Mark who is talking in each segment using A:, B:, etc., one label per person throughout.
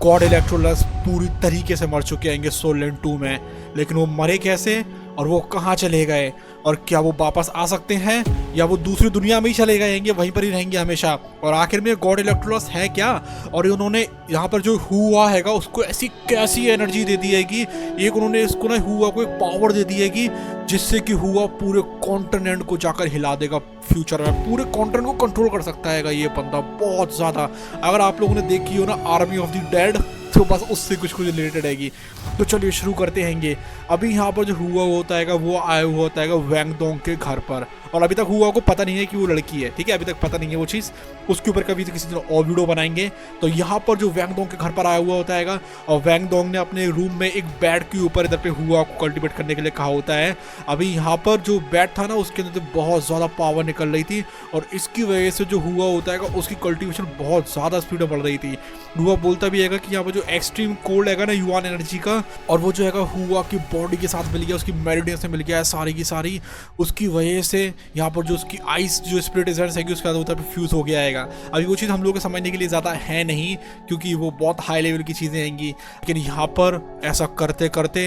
A: God इलेक्ट्रोलस पूरी तरीके से मर चुके हैं सोलैंड 2 में, लेकिन वो मरे कैसे और वो कहाँ चले गए और क्या वो वापस आ सकते हैं या वो दूसरी दुनिया में ही चले गएंगे, वहीं पर ही रहेंगे हमेशा। और आखिर में गॉड इलेक्ट्रोलस है क्या, और उन्होंने यहाँ पर जो हुआ हैगा उसको ऐसी कैसी एनर्जी दे दी है कि एक उन्होंने इसको ना हुआ को एक पावर दे दी है कि जिससे कि हुआ पूरे कॉन्टिनेंट को जाकर हिला देगा। फ्यूचर में पूरे कॉन्टिनेंट को कंट्रोल कर सकता है ये बंदा बहुत ज़्यादा। अगर आप लोगों ने देखी हो ना आर्मी ऑफ द डेड, तो बस उससे कुछ रिलेटेड हैगी। तो चलिए शुरू करते हैंगे। अभी यहाँ पर जो हुआ होता है वो आया हुआ होता है वैंग डोंग के घर पर, और अभी तक हुआ को पता नहीं है कि वो लड़की है, ठीक है, अभी तक पता नहीं है वो चीज़। उसके ऊपर कभी किसी दिन और वीडियो बनाएंगे। तो यहाँ पर जो वैंग डोंग के घर पर आया हुआ होता है और वैंग डोंग ने अपने रूम में एक बेड के ऊपर इधर पे हुआ को कल्टीवेट करने के लिए कहा होता है। अभी यहाँ पर जो बेड था ना उसके अंदर बहुत ज़्यादा पावर निकल रही थी, और इसकी वजह से जो हुआ होता है उसकी कल्टीवेशन बहुत ज़्यादा स्पीड में बढ़ रही थी। हुआ बोलता भी है कि यहाँ पर जो एक्सट्रीम कोल्ड है ना युआन एनर्जी का, और वो जो है हुआ की बॉडी के साथ मिल गया, उसकी मेरिडियन से मिल गया है सारी की सारी, उसकी वजह से यहाँ पर जो उसकी आइस जो स्प्लिट एजेंट्स है उसके बाद फ्यूज हो गया है। अभी वो चीज़ हम लोग को समझने के लिए ज़्यादा है नहीं, क्योंकि वो बहुत हाई लेवल की चीज़ें आएंगी, लेकिन यहाँ पर ऐसा करते करते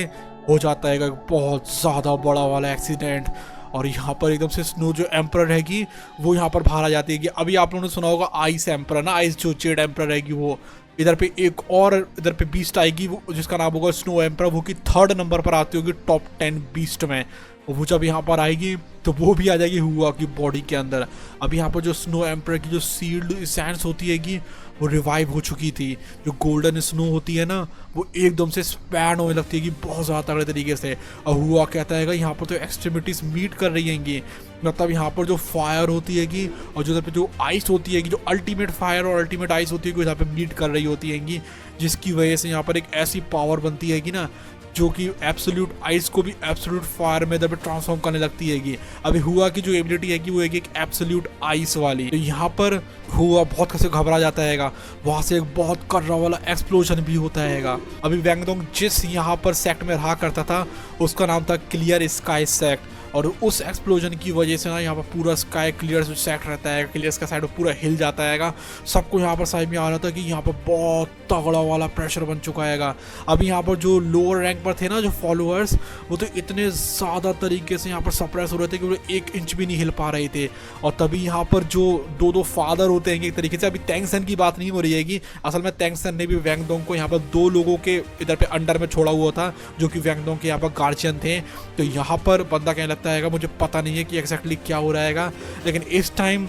A: हो जाता है बहुत ज़्यादा बड़ा वाला एक्सीडेंट। और यहाँ पर एकदम से स्नो जो एम्पर रहेगी वो यहाँ पर बाहर आ जाती है। कि अभी आप लोगों ने सुना होगा आइस एम्पर ना, आइस जो जेड एम्पर रहेगी वो इधर पे एक और इधर पे बीस्ट आएगी वो जिसका नाम होगा स्नो एम्पर, वो की 3rd नंबर पर आती होगी टॉप 10 बीस्ट में। वो जब यहाँ पर आएगी तो वो भी आ जाएगी हुआ की बॉडी के अंदर। अब यहाँ पर जो स्नो एम्पर की जो सील्ड सैंड्स होती है वो रिवाइव हो चुकी थी। जो गोल्डन स्नो होती है ना वो एकदम से स्पैन होने लगती है कि बहुत ज़्यादा तगड़े तरीके से। और हुआ कहता है यहाँ पर तो एक्सट्रीमिटीज मीट कर रही हैंगी, मतलब यहाँ पर जो फायर होती है और जो पे जो आइस होती है जो अल्टीमेट फायर और अल्टीमेट आइस होती है यहाँ पे मीट कर रही होती है, जिसकी वजह से यहाँ पर एक ऐसी पावर बनती है ना जो कि एब्सोल्यूट आइस को भी एब्सोल्यूट फायर में ट्रांसफॉर्म करने लगती है। अभी हुआ की जो एबिलिटी है वो एक एब्सोल्यूट आइस वाली। तो यहाँ पर हुआ बहुत कैसे घबरा जाता है, वहाँ से एक बहुत कर्रा वाला एक्सप्लोजन भी होता है। अभी वैंग डोंग जिस यहाँ पर सेक्ट में रहा करता था उसका नाम था क्लियर स्काई सेक्ट, और उस एक्सप्लोजन की वजह से ना यहाँ पर पूरा स्काई क्लियर जो सेट रहता है, क्लियर स्काई साइड पूरा हिल जाता है। सबको यहाँ पर समझ में आ रहा था कि यहाँ पर बहुत तगड़ा वाला प्रेशर बन चुका है। अभी यहाँ पर जो लोअर रैंक पर थे ना जो फॉलोअर्स, वो तो इतने ज़्यादा तरीके से यहाँ पर सप्रेस हो रहे थे कि वो 1 इंच भी नहीं हिल पा रहे थे। और तभी यहाँ पर जो दो फादर होते हैं एक तरीके से, अभी टैंगसन की बात नहीं हो रही है असल में टैंगसन ने भी वैंग डोंग को यहाँ पर 2 लोगों के इधर पे अंडर में छोड़ा हुआ था जो कि वैंग डोंग के यहाँ पर गार्जियन थे। तो यहाँ पर बंदा कहने लगता है मुझे पता नहीं है कि एग्जैक्टली क्या हो रहा है, लेकिन इस टाइम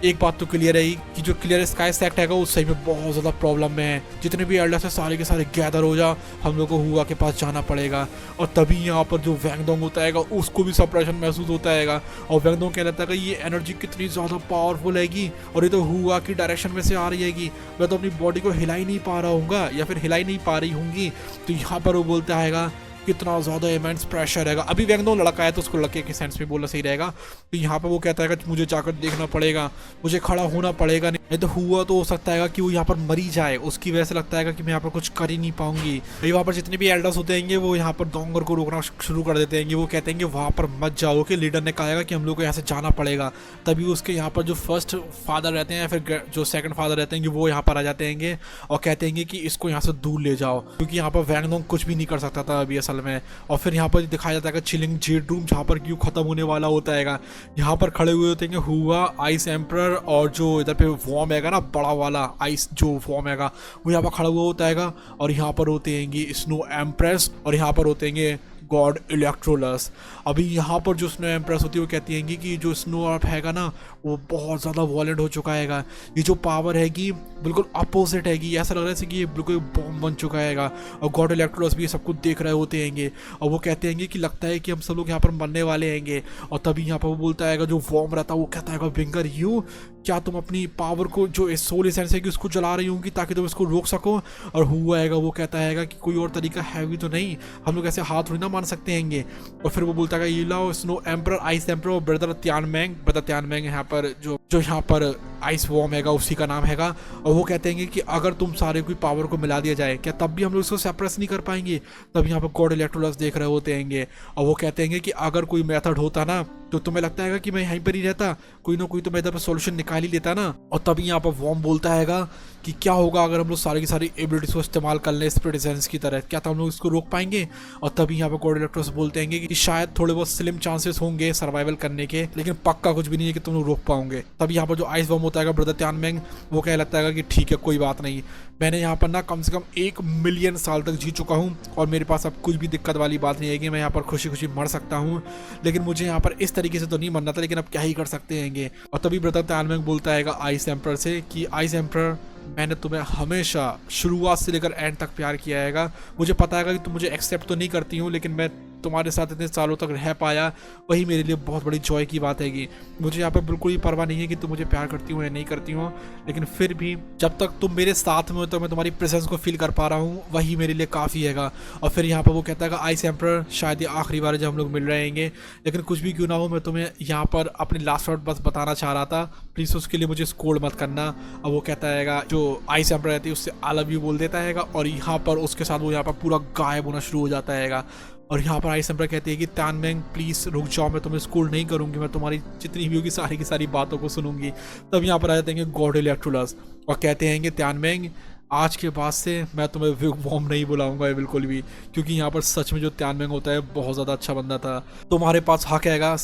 A: एक बात तो क्लियर है कि जो क्लियर स्काई सेक्ट है उस सही में बहुत ज़्यादा प्रॉब्लम में है। जितने भी एल्डर्स है सारे के सारे गैदर हो जा, हम लोग को हुआ के पास जाना पड़ेगा। और तभी यहाँ पर जो वैंग डोंग होता है उसको भी सप्रेशन महसूस होता है, और वैंग डोंग कह लेता है कि ये एनर्जी कितनी ज़्यादा पावरफुल हैगी और ये तो हुआ की डायरेक्शन में से आ रही हैगी, मैं तो अपनी बॉडी को हिला ही नहीं पा रहा हूँ या फिर हिला ही नहीं पा रही होंगी। तो यहाँ पर वो बोलता है कितना ज़्यादा इमेंस प्रेशर है। अभी वैंग डोंग लड़का है तो उसको लड़के के सेंस में बोलना सही रहेगा। तो यहाँ पे वो कहता है कि मुझे जाकर देखना पड़ेगा, मुझे खड़ा होना पड़ेगा, नहीं तो हुआ तो हो सकता है कि वो यहाँ पर मरी जाए, उसकी वजह से लगता है कि मैं यहाँ पर कुछ कर ही नहीं पाऊंगी। भाई वहाँ पर जितने भी एल्डर्स होते हैं वो यहाँ पर डोंगर को रोकना शुरू कर देते हैं। वो कहते हैं कि वहाँ पर मत जाओ, कि लीडर ने कहा कि हम लोग को यहाँ से जाना पड़ेगा। तभी उसके यहाँ पर जो फर्स्ट फादर रहते हैं या फिर जो सेकंड फादर रहते हैं वो यहाँ पर आ जाते हैं और कहते हैं कि इसको यहाँ से दूर ले जाओ, क्योंकि यहाँ पर वैंग डोंग कुछ भी नहीं कर सकता था अभी असल में। और फिर यहाँ पर दिखाया जाता है चिलिंग जेड रूम जहाँ पर क्यों खत्म होने वाला होता है। यहाँ पर खड़े हुए होते हैं हुआ, आइस एम्पर और जो इधर पे वॉर्म है ना बड़ा वाला आइस जो वॉर्म है वो यहाँ पर खड़ा हुआ होता है। और यहाँ पर होते हैं स्नो एम्प्रेस और यहाँ पर होते हैं गॉड इलेक्ट्रोलस। अभी यहाँ पर जो स्नो एम्प्रेस होती है वो कहती है कि जो स्नो अर्थ हैगा ना वो बहुत ज़्यादा वॉलेंट हो चुका है। ये जो पावर हैगी बिल्कुल अपोजिट हैगी, ऐसा लग रहा है कि ये बिल्कुल बॉम्ब बन चुका है। और गॉड इलेक्ट्रोलस भी ये सब कुछ देख रहे होते हैं और वो कहते हैं कि लगता है कि हम सब लोग यहाँ पर मरने वाले हैं। और तभी यहाँ पर वो बोलता है जो वॉर्म रहता है वो कहता है विंगर यू, क्या तुम अपनी पावर को जो सोल एसेंस है कि उसको जला रही होंगी ताकि तुम इसको रोक सको। और हुआ है वो कहता है कि कोई और तरीका है भी तो नहीं, हम लोग ऐसे हाथ थोड़ी ना मान सकते हैं। और फिर वो बोलता है ये लाओ स्नो एम्पर, आइस एम्पर और ब्रदर त्यानमेंग यहाँ पर जो यहाँ पर आइस वॉर्म हैगा उसी का नाम हैगा। और वो कहते हैं कि अगर तुम सारे कोई पावर को मिला दिया जाए क्या तब भी हम लोग इसको सेपरेस नहीं कर पाएंगे। तब यहाँ पर गॉड इलेक्ट्रोलस देख रहे होते हैं और वो कहते हैं कि अगर कोई मेथड होता ना तो तुम्हें लगता है कि मैं यहीं पर ही रहता, कोई ना कोई तो मैं इधर पर सोल्यूशन निकाल ही लेता ना। और तभी यहाँ पर वॉर्म बोलता है कि क्या होगा अगर हम लोग सारी की सारी एबिलिटीज को इस्तेमाल कर लें स्प्लिट सेंस की तरह, क्या हम लोग इसको रोक पाएंगे। और तभी यहाँ पर गॉड इलेक्ट्रोस बोलते हैं कि शायद थोड़े बहुत स्लिम चांसेस होंगे सर्वाइवल करने के, लेकिन पक्का कुछ भी नहीं है कि तुम लोग रोक पाओगे। तभी यहाँ पर जो आइस बम होता है ब्रदर त्यानमेंग, वो कह लगता है कि ठीक है कोई बात नहीं, मैंने यहाँ पर ना कम से कम 1 मिलियन साल तक जी चुका हूँ और मेरे पास अब कुछ भी दिक्कत वाली बात नहीं है कि मैं यहाँ पर खुशी खुशी मर सकता हूँ, लेकिन मुझे यहाँ पर इस तरीके से तो नहीं मरना था, लेकिन अब क्या ही कर सकते हैं। और तभी ब्रदर त्यानमेंग बोलता है आइस एम्पर से कि आइस एम्पर, मैंने तुम्हें हमेशा शुरुआत से लेकर एंड तक प्यार किया है। मुझे पता है कि तुम मुझे एक्सेप्ट तो नहीं करती हो, लेकिन मैं तुम्हारे साथ इतने सालों तक रह पाया, वही मेरे लिए बहुत बड़ी जॉय की बात हैगी। मुझे यहाँ पे बिल्कुल ही परवाह नहीं है कि तुम मुझे प्यार करती हो या नहीं करती हो, लेकिन फिर भी जब तक तुम मेरे साथ में हो तो मैं तुम्हारी प्रेजेंस को फील कर पा रहा हूँ, वही मेरे लिए काफ़ी हैगा। और फिर यहाँ पर वो कहता है आइस एम्पर, शायद ये आखिरी बार जब हम लोग मिल रहे हैं, लेकिन कुछ भी क्यों ना हो, मैं तुम्हें यहाँ पर अपनी लास्ट वर्ड बस बताना चाह रहा था, प्लीज़ उसके लिए मुझे स्कोल्ड मत करना। और वो कहता है जो आइस एम्पर रहती है उससे आई लव यू बोल देता है, और यहाँ पर उसके साथ वो यहाँ पर पूरा गायब होना शुरू हो जाता है। और यहाँ पर आइस एम्पर कहती है कि त्यानमेंग प्लीज़ रुक जाओ, मैं तुम्हें स्कूल नहीं करूँगी, मैं तुम्हारी जितनी भी होगी सारी की सारी बातों को सुनूंगी। तब यहाँ पर आ जाते हैं गॉड इलेक्ट्रोलस और कहते हैं कि त्यानमेंग, आज के बाद से मैं तुम्हें विगवॉर्म नहीं बुलाऊंगा बिल्कुल भी, क्योंकि यहाँ पर सच में जो त्यानमेंग होता है बहुत ज़्यादा अच्छा बंदा था। तुम्हारे पास हक हैगा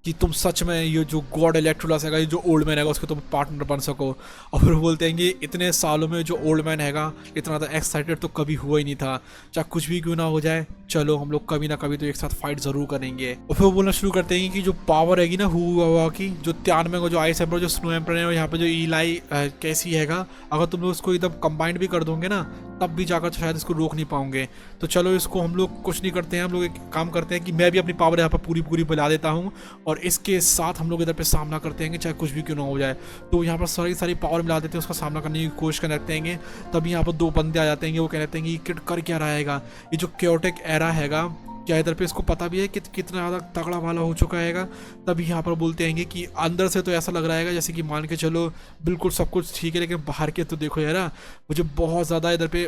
A: कि तुम सच में ये जो गॉड इलेक्ट्रोलस हैगा, ये जो ओल्ड मैन हैगा, उसके तुम पार्टनर बन सको। और फिर बोलते हैं कि इतने सालों में जो ओल्ड मैन हैगा इतना ज़्यादा एक्साइटेड तो कभी हुआ ही नहीं था, चाहे कुछ भी क्यों ना हो जाए, चलो हम लोग कभी ना कभी तो एक साथ फाइट ज़रूर करेंगे। और फिर वो बोलना शुरू करते हैं कि जो पावर हैगी ना हुआ की, जो त्यानमेंग, जो आइस एम्पर, जो स्नो एम्पर है, और यहाँ पर जो इलाई कैसी हैगा, अगर तुम लोग उसको एकदम कंबाइंड भी कर दोगे ना, तब भी जाकर शायद इसको रोक नहीं पाओगे। तो चलो इसको हम लोग कुछ नहीं करते हैं, हम लोग एक काम करते हैं कि मैं भी अपनी पावर यहाँ पर पूरी पूरी बुला देता हूँ और इसके साथ हम लोग इधर पे सामना करते हैं, चाहे कुछ भी क्यों ना हो जाए। तो यहाँ पर सारी सारी पावर मिला देते हैं, उसका सामना करने की कोशिश करते हैं। तभी यहाँ पर 2 बंदे आ जाते हैं, वो कहते हैं कि किट कर क्या रहा हैगा, ये जो क्योटिक एरा हैगा, क्या इधर पे इसको पता भी है कि कितना ज़्यादा तगड़ा वाला हो चुका हैगा। तभी यहाँ पर बोलते हैं कि अंदर से तो ऐसा लग रहा है जैसे कि मान के चलो बिल्कुल सब कुछ ठीक है, लेकिन बाहर के तो देखो यार, मुझे बहुत ज़्यादा इधर पे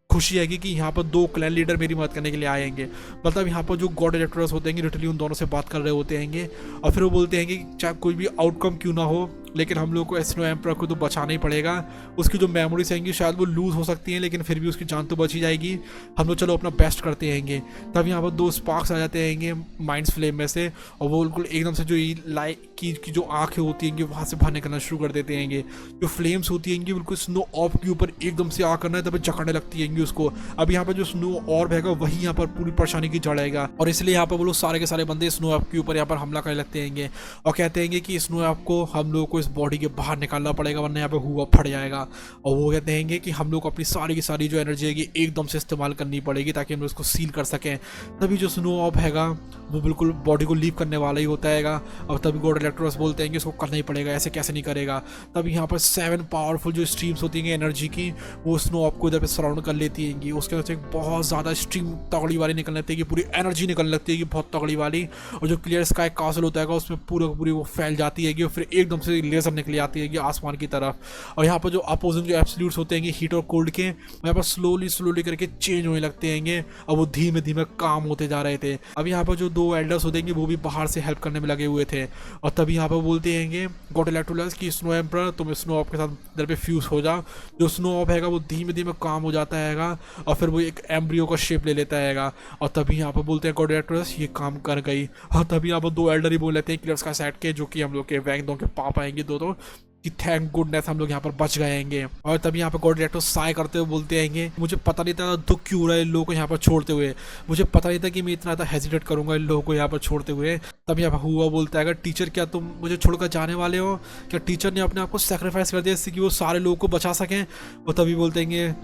A: खुशी है कि यहाँ पर 2 क्लैन लीडर मेरी मदद करने के लिए आएंगे। मतलब यहाँ पर जो गॉड इलेक्ट्रोलस होते हैं लिटरली उन दोनों से बात कर रहे होते हैं। और फिर वो बोलते हैं कि चाहे कोई भी आउटकम क्यों ना हो, लेकिन हम लोग को स्नो एम्पर को तो बचाना ही पड़ेगा। उसकी जो मेमोरीज आएंगी शायद वो लूज़ हो सकती हैं, लेकिन फिर भी उसकी जान तो बची जाएगी। हम लोग चलो अपना बेस्ट करते हैं। तब यहाँ पर 2 स्पार्क्स आ जाते हैं माइंड्स फ्लेम में से, और वो बिल्कुल एकदम से जो लाइट की जो आँखें होती हैं वहाँ से बाहर निकलना शुरू कर देते हैं। जो फ्लेम्स होती हैं बिल्कुल स्नो ऑफ के ऊपर एकदम से आकर ना तब जकड़ने लगती हैं उसको। अब यहाँ पर जो स्नो ऑर्ब हैगा वही यहाँ पर पूरी परेशानी की जड़ हैगा, और इसलिए यहाँ पर वो लोग सारे के सारे बंदे स्नो ऑर्ब के ऊपर यहाँ पर हमला करने लगते हैं और कहते हैं कि स्नो ऑर्ब को हम लोगों को इस बॉडी के बाहर निकालना पड़ेगा, वरना यहाँ पे हुआ फट जाएगा। और वो कहते हैं कि हम लोग को अपनी सारी की सारी जो एनर्जी हैगी एकदम से इस्तेमाल करनी पड़ेगी ताकि हम लोग इसको सील कर सकें। तभी जो स्नो ऑर्ब हैगा वो बिल्कुल बॉडी को लीव करने वाला ही होता हैगा, और तभी गॉड इलेक्ट्रोलस बोलते हैं कि इसको करना ही पड़ेगा, ऐसे कैसे नहीं करेगा। तभी यहाँ पर 7 पावरफुल जो स्ट्रीम्स होती हैं एनर्जी की, वो स्नो ऑर्ब को इधर पे सराउंड कर लेती हैं। उसके अंदर से बहुत ज़्यादा स्ट्रीम तगड़ी वाली निकलने लगती है कि पूरी एनर्जी निकलने लगती है कि बहुत तगड़ी वाली, और जो क्लियर स्काई कासल होता है उसमें पूरी वो फैल जाती है, और फिर एकदम से लेजर निकली आती है आसमान की तरफ। और यहाँ पर जो अपोजिंग जो एब्सोल्यूट्स होते हैं हीट और कोल्ड के, यहाँ पर स्लोली करके चेंज होने लगते हैं, और वो धीमे धीमे काम होते जा रहे थे। अब यहाँ पर जो 2 एल्डर्स होते हैं वो भी बाहर से हेल्प करने में लगे हुए थे। और तभी यहाँ पर बोलते हैं गॉड इलेक्ट्रोलस की स्नो एम्पर तुम स्नो ऑफ के साथ इधर पे फ्यूज हो जाओ। जो स्नो ऑफ हैगा वो धीमे धीमे काम हो जाता हैगा, और फिर वो एक एम्ब्रियो का शेप ले लेता हैगा। और तभी यहाँ पर बोलते हैं गॉड इलेक्ट्रोलस ये काम कर गई। और तभी यहाँ पर 2 एल्डर ही बोल लेते हैं क्लियर्स का सेट के, जो कि हम लोग के वैंगडोंग के पापा आएंगे दो कि थैंक गुडनेस हम लोग यहाँ पर बच गए हैं। और तभी यहाँ पर गॉड इलेक्ट्रोलस साय करते हुए बोलते हैं मुझे पता नहीं था दुख क्यों रहा है इन लोगों को यहाँ पर छोड़ते हुए, मुझे पता नहीं था कि मैं इतना ज़्यादा हेजिटेट करूंगा इन लोगों को यहाँ पर छोड़ते हुए। तब यहाँ पर हुआ बोलता है टीचर क्या तुम मुझे छोड़कर जाने वाले हो, क्या टीचर ने अपने आप को सेक्रीफाइस कर दिया इससे कि वो सारे लोगों को बचा सकें। और तभी बोलते हैं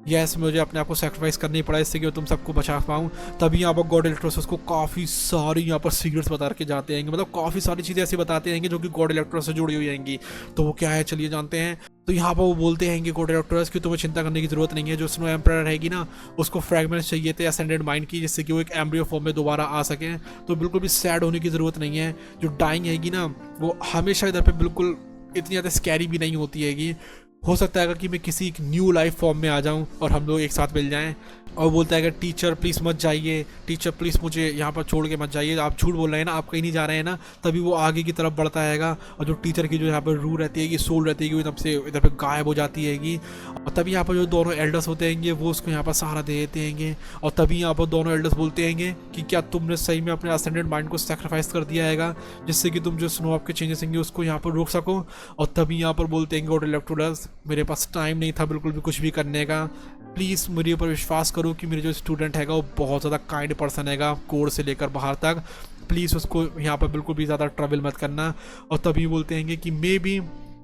A: यस मुझे अपने आप को सेक्रीफाइस करनी पड़ा इससे कि तुम सबको बचा पाऊँ। तभी यहाँ पर गॉड इलेक्ट्रोलस को काफ़ी सारी यहाँ पर सीक्रेट्स बता के जाते हैं, मतलब काफ़ी सारी चीज़ें ऐसी बताते हैं जो कि गॉड इलेक्ट्रोलस से जुड़ी हुई आएंगी। तो वो क्या है चलिए जानते हैं। तो यहाँ पर वो बोलते हैं गॉड इलेक्ट्रोलस की तुम्हें चिंता करने की जरूरत नहीं है, जो स्नो एम्पर रहेगी ना उसको फ्रैगमेंट्स चाहिए थे असेंडेड माइंड की, जिससे कि वो एक एम्ब्रियो फॉर्म में दोबारा आ सके। तो बिल्कुल भी सैड होने की ज़रूरत नहीं है। जो डाइंग हैगी ना वो हमेशा इधर पर बिल्कुल इतनी ज़्यादा स्कैरी भी नहीं होती हैगी। हो सकता है कि मैं किसी एक न्यू लाइफ फॉर्म में आ जाऊं और हम लोग एक साथ मिल जाएं, और बोलता है कि टीचर प्लीज़ मत जाइए, टीचर प्लीज़ मुझे यहाँ पर छोड़ के मत जाइए, आप झूठ बोल रहे हैं ना, आप कहीं नहीं जा रहे हैं ना। तभी वो आगे की तरफ बढ़ता हैगा और जो टीचर की जो यहाँ पर रूह रहती है कि सोल रहती है कि एकदम से इधर पे गायब हो जाती हैगी। और तभी यहाँ पर जो दोनों एल्डर्स होते हैंगे वो उसको यहाँ पर सहारा दे देते हैंगे। और तभी यहाँ पर दोनों एल्डर्स बोलते हैंगे कि क्या तुमने सही में अपने असेंडेंट माइंड को सेक्रीफाइस कर दिया हैगा, जिससे कि तुम जो स्नो आपके चेंजेस होंगे उसको यहाँ पर रोक सको। और तभी यहाँ पर बोलते हैं गॉड इलेक्ट्रोडस, मेरे पास टाइम नहीं था बिल्कुल भी कुछ भी करने का, प्लीज़ मेरे ऊपर विश्वास करो कि मेरे जो स्टूडेंट हैगा वो बहुत ज़्यादा काइंड पर्सन हैगा, कोर से लेकर बाहर तक, प्लीज़ उसको यहाँ पर बिल्कुल भी ज़्यादा ट्रबल मत करना। और तभी बोलते हैं कि मे बी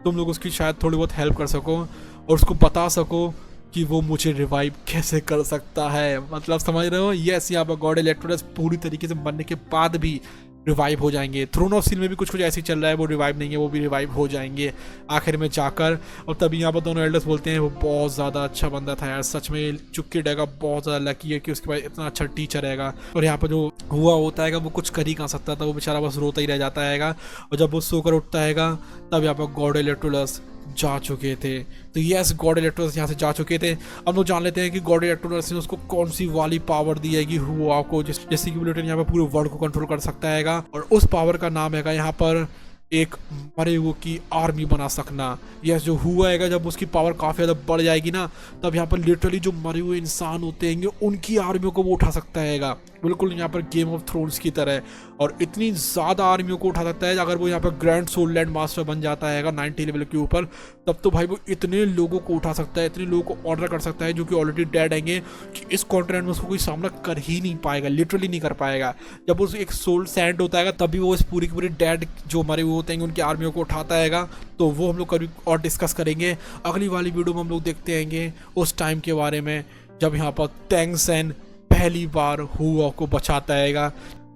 A: तुम लोग उसकी शायद थोड़ी बहुत हेल्प कर सको और उसको बता सको कि वो मुझे रिवाइव कैसे कर सकता है। मतलब समझ रहे हो, यस, यहाँ पर गॉड इलेक्ट्रोडस पूरी तरीके से मरने के बाद भी रिवाइव हो जाएंगे। थ्रोन ऑफ स्टील में भी कुछ ऐसे ही चल रहा है, वो रिवाइव नहीं है, वो भी रिवाइव हो जाएंगे आखिर में जाकर। और तभी यहाँ पर दोनों एल्डर्स बोलते हैं वो बहुत ज़्यादा अच्छा बंदा था यार, सच में चुक्की डेगा बहुत ज़्यादा लकी है कि उसके पास इतना अच्छा टीचर रहेगा। और यहाँ पर जो हुआ होता है वो कुछ कर ही कहाँ सकता था, वो बेचारा बस रोता ही रह जाता है। और जब वो सोकर उठता है तब यहाँ पर गॉड इलेक्ट्रोडस जा चुके थे। तो यस, गॉड इलेक्ट्रोडस यहाँ से जा चुके थे। अब लोग जान लेते हैं कि गॉड इलेक्ट्रोडस ने उसको कौन सी वाली पावर दी है कि हुआ को, जैसे कि बुलेटिन यहाँ पर पूरे वर्ल्ड को कंट्रोल कर सकता है। और उस पावर का नाम है यहाँ पर एक मरे हुए की आर्मी बना सकना। यस, जो हुआ है जब उसकी पावर काफ़ी ज़्यादा बढ़ जाएगी ना, तब यहाँ पर लिटरली जो मरे हुए इंसान होते हैं उनकी आर्मियों को वो उठा सकता है, बिल्कुल यहाँ पर गेम ऑफ थ्रोन्स की तरह। और इतनी ज़्यादा आर्मियों को उठा सकता है अगर वो यहाँ पर ग्रैंड सोल लैंड मास्टर बन जाता है 90 लेवल के ऊपर, तब तो भाई वो इतने लोगों को उठा सकता है, इतने लोगों को ऑर्डर कर सकता है जो कि ऑलरेडी डेड हैंगे, कि इस कॉन्टिनेंट में उसको कोई सामना कर ही नहीं पाएगा, लिटरली नहीं कर पाएगा। जब उस एक सोल सैंड होता है तभी वो इस पूरी की पूरी डेड जो मरे हुए होते हैं उनकी आर्मियों को उठाता है। तो वो हम लोग कभी और डिस्कस करेंगे अगली वाली वीडियो में। हम लोग देखते हैंगे उस टाइम के बारे में जब यहाँ पर तेंग सेन पहली बार हुआ को बचाता है।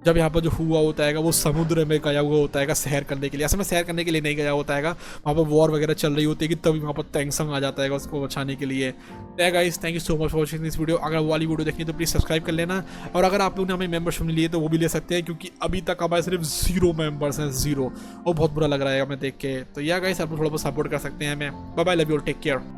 A: जब यहाँ पर जो हुआ होता है वो समुद्र में गया हुआ होता है सैर करने के लिए, असल में सैर करने के लिए नहीं गया होता है, वहाँ पर वॉर वगैरह चल रही होती है कि तभी वहाँ पर तेंगसंग आ जाता है उसको बचाने के लिए। Guys, thank you so much for watching this video. अगर वो वाली वीडियो देखनी है तो प्लीज़ सब्सक्राइब कर लेना। और अगर आप लोग ने हमें मेंबरशिप लिए तो वो भी ले सकते हैं, क्योंकि अभी तक हमारे सिर्फ 0 मेंबर्स हैं, 0, और बहुत बुरा लग रहा है हमें देख के। तो गाइस, आप लोग थोड़ा बहुत सपोर्ट कर सकते हैं हमें। Bye bye, love you, take care.